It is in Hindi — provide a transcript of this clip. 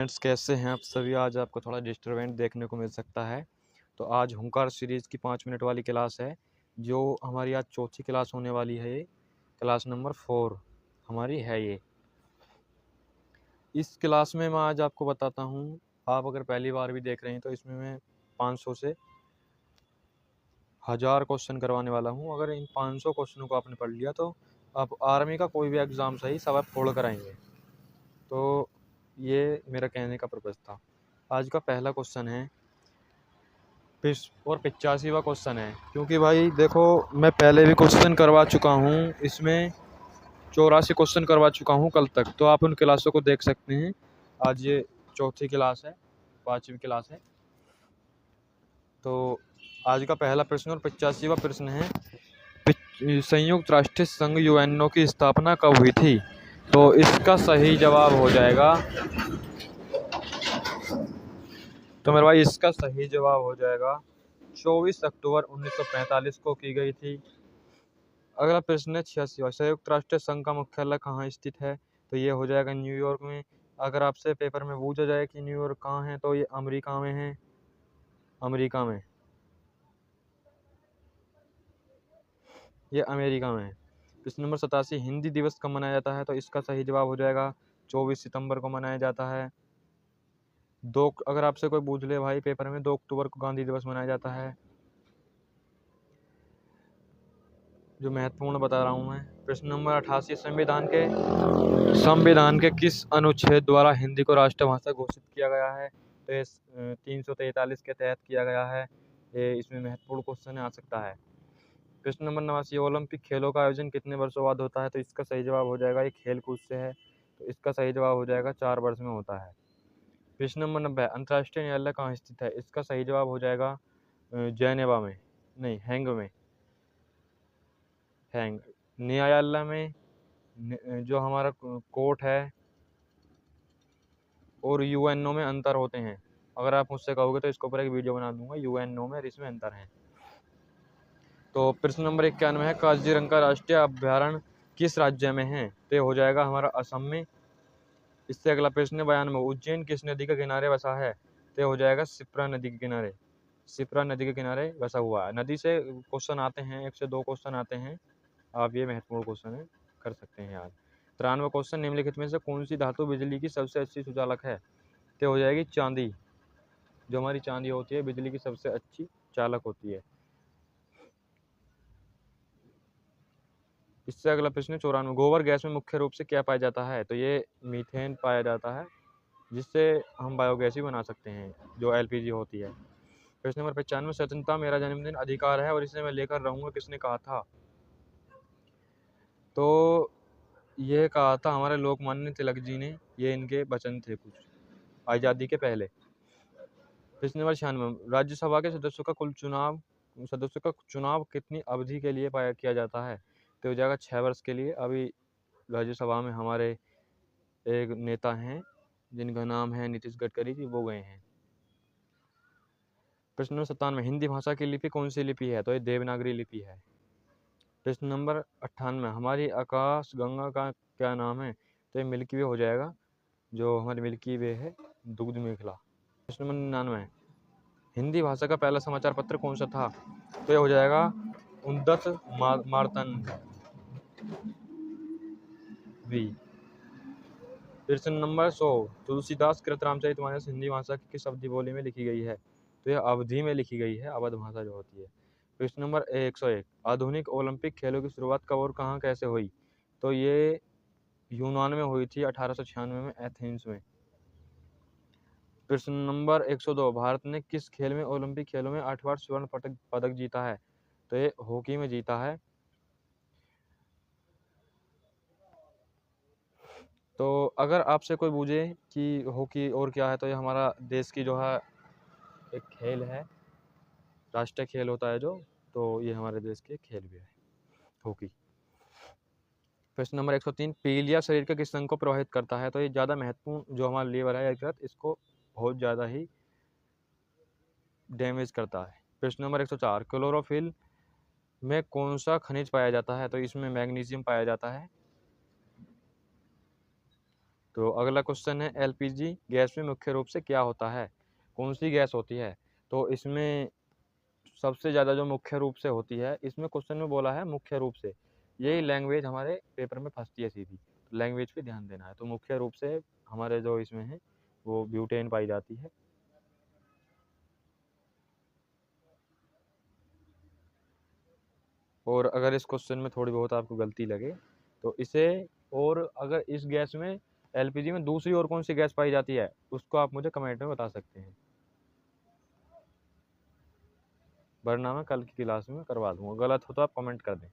फ्रेंड्स, कैसे हैं आप सभी। आज आपको थोड़ा डिस्टर्बेंट देखने को मिल सकता है। तो आज हुंकार सीरीज़ की 5 मिनट वाली क्लास है, जो हमारी आज चौथी क्लास होने वाली है। ये क्लास नंबर 4 हमारी है। ये इस क्लास में मैं आज आपको बताता हूँ, आप अगर पहली बार भी देख रहे हैं तो इसमें मैं 500 से 1000 क्वेश्चन करवाने वाला हूँ। अगर इन 500 क्वेश्चनों को आपने पढ़ लिया तो आप आर्मी का कोई भी एग्ज़ाम सही सब आप फोड़ कर आएंगे। तो ये मेरा कहने का पर्पज़ था। आज का पहला क्वेश्चन है और 85वां क्वेश्चन है, क्योंकि भाई देखो मैं पहले भी क्वेश्चन करवा चुका हूँ। इसमें 84 क्वेश्चन करवा चुका हूँ कल तक, तो आप उन क्लासों को देख सकते हैं। आज ये चौथी क्लास है, 5वीं क्लास है। तो आज का पहला प्रश्न और 85वां प्रश्न है, संयुक्त राष्ट्र संघ यूएनओ की स्थापना कब हुई थी? तो इसका सही जवाब हो जाएगा, तो मेरे भाई इसका सही जवाब हो जाएगा 24 अक्टूबर 1945 को की गई थी। अगला प्रश्न है 86वां, संयुक्त राष्ट्र संघ का मुख्यालय कहाँ स्थित है? तो ये हो जाएगा न्यूयॉर्क में। अगर आपसे पेपर में पूछा जाए कि न्यूयॉर्क कहाँ है, तो ये अमेरिका में है। अमेरिका में, ये अमेरिका में है। प्रश्न नंबर 87, हिंदी दिवस कब मनाया जाता है? तो इसका सही जवाब हो जाएगा 24 सितंबर को मनाया जाता है। अगर आपसे कोई पूछ ले भाई पेपर में, 2 अक्टूबर को गांधी दिवस मनाया जाता है। जो महत्वपूर्ण बता रहा हूँ मैं। प्रश्न नंबर 88, संविधान के किस अनुच्छेद द्वारा हिंदी को राष्ट्रभाषा घोषित किया गया है? तो ये 343 के तहत किया गया है। ये इसमें महत्वपूर्ण क्वेश्चन आ सकता है। प्रश्न नंबर 89, ओलंपिक खेलों का आयोजन कितने वर्षों बाद होता है? तो इसका सही जवाब हो जाएगा, ये खेल कूद से है, तो इसका सही जवाब हो जाएगा 4 वर्ष में होता है। प्रश्न नंबर 90, अंतर्राष्ट्रीय न्यायालय कहाँ स्थित है? इसका सही जवाब हो जाएगा जेनेवा में, नहीं हैंग में। हैंग न्यायालय में जो हमारा कोर्ट है और यूएनओ में अंतर होते हैं। अगर आप मुझसे कहोगे तो इसके ऊपर एक वीडियो बना दूंगा, यूएनओ में और इसमें अंतर है। तो प्रश्न नंबर 91 है, काजीरंगा राष्ट्रीय अभ्यारण्य किस राज्य में है? तो हो जाएगा हमारा असम में। इससे अगला प्रश्न 92, उज्जैन किस नदी के किनारे बसा है? तो हो जाएगा शिप्रा नदी के किनारे। शिप्रा नदी के किनारे बसा हुआ है। नदी से क्वेश्चन आते हैं, 1 से 2 क्वेश्चन आते हैं। आप ये महत्वपूर्ण क्वेश्चन है, कर सकते हैं याद। 93वां क्वेश्चन, निम्नलिखित में से कौन सी धातु बिजली की सबसे अच्छी सुचालक है? तो हो जाएगी चांदी। जो हमारी चांदी होती है बिजली की सबसे अच्छी चालक होती है। इससे अगला प्रश्न 94, गोबर गैस में मुख्य रूप से क्या पाया जाता है? तो ये मीथेन पाया जाता है, जिससे हम बायोगैस भी बना सकते हैं, जो एलपीजी होती है। प्रश्न नंबर 95, स्वतंत्रता मेरा जन्मदिन अधिकार है और इसे मैं लेकर रहूंगा, किसने कहा था? तो ये कहा था हमारे लोकमान्य तिलक जी ने। ये इनके वचन थे कुछ आज़ादी के पहले। प्रश्न नंबर 96, राज्यसभा के सदस्यों का चुनाव कितनी अवधि के लिए किया जाता है? तो हो जाएगा 6 वर्ष के लिए। अभी राज्यसभा में हमारे एक नेता हैं जिनका नाम है नीतीश गडकरी जी, वो गए हैं। प्रश्न नंबर 97, हिंदी भाषा की लिपि कौन सी लिपि है? तो ये देवनागरी लिपि है। प्रश्न नंबर 98, हमारी आकाश गंगा का क्या नाम है? तो ये मिल्की वे हो जाएगा, जो हमारी मिल्की वे है, दुग्ध मेखला। प्रश्न नंबर 99, हिंदी भाषा का पहला समाचार पत्र कौन सा था? तो ये हो जाएगा उद्दत मार्तंड भी। प्रश्न नंबर 100, तुलसीदास कृत रामचरितमानस हिंदी भाषा की किस अवधि बोली में लिखी गई है? तो यह अवधि में लिखी गई है, अवध भाषा जो होती है। प्रश्न नंबर 101, आधुनिक ओलंपिक खेलों की शुरुआत कब और कहाँ कैसे हुई? तो ये यूनान में हुई थी 1896 में, एथेंस में। प्रश्न नंबर 102, भारत ने किस खेल में ओलंपिक खेलों में 8 बार स्वर्ण पदक जीता है? तो ये हॉकी में जीता है। तो अगर आपसे कोई पूछे कि हॉकी और क्या है, तो ये हमारा देश की जो है एक खेल है, राष्ट्रीय खेल होता है जो, तो ये हमारे देश के खेल भी है हॉकी। प्रश्न नंबर 103, पीलिया शरीर के किस अंग को प्रभावित करता है? तो ये ज़्यादा महत्वपूर्ण जो हमारा लीवर है यकृत, इसको बहुत ज़्यादा ही डैमेज करता है। प्रश्न नंबर 104, क्लोरोफिल में कौन सा खनिज पाया जाता है? तो इसमें मैग्नीशियम पाया जाता है। तो अगला क्वेश्चन है एलपीजी गैस में मुख्य रूप से क्या होता है, कौन सी गैस होती है। तो इसमें सबसे ज़्यादा जो मुख्य रूप से होती है, इसमें क्वेश्चन में बोला है मुख्य रूप से, यही लैंग्वेज हमारे पेपर में फंसती है सीधी, तो लैंग्वेज पे ध्यान देना है। तो मुख्य रूप से हमारे जो इसमें है वो ब्यूटेन पाई जाती है। और अगर इस क्वेश्चन में थोड़ी बहुत आपको गलती लगे तो इसे, और अगर इस गैस में एलपीजी में दूसरी और कौन सी गैस पाई जाती है उसको आप मुझे कमेंट में बता सकते हैं, वरना मैं कल की क्लास में करवा दूंगा। गलत हो तो आप कमेंट कर दें।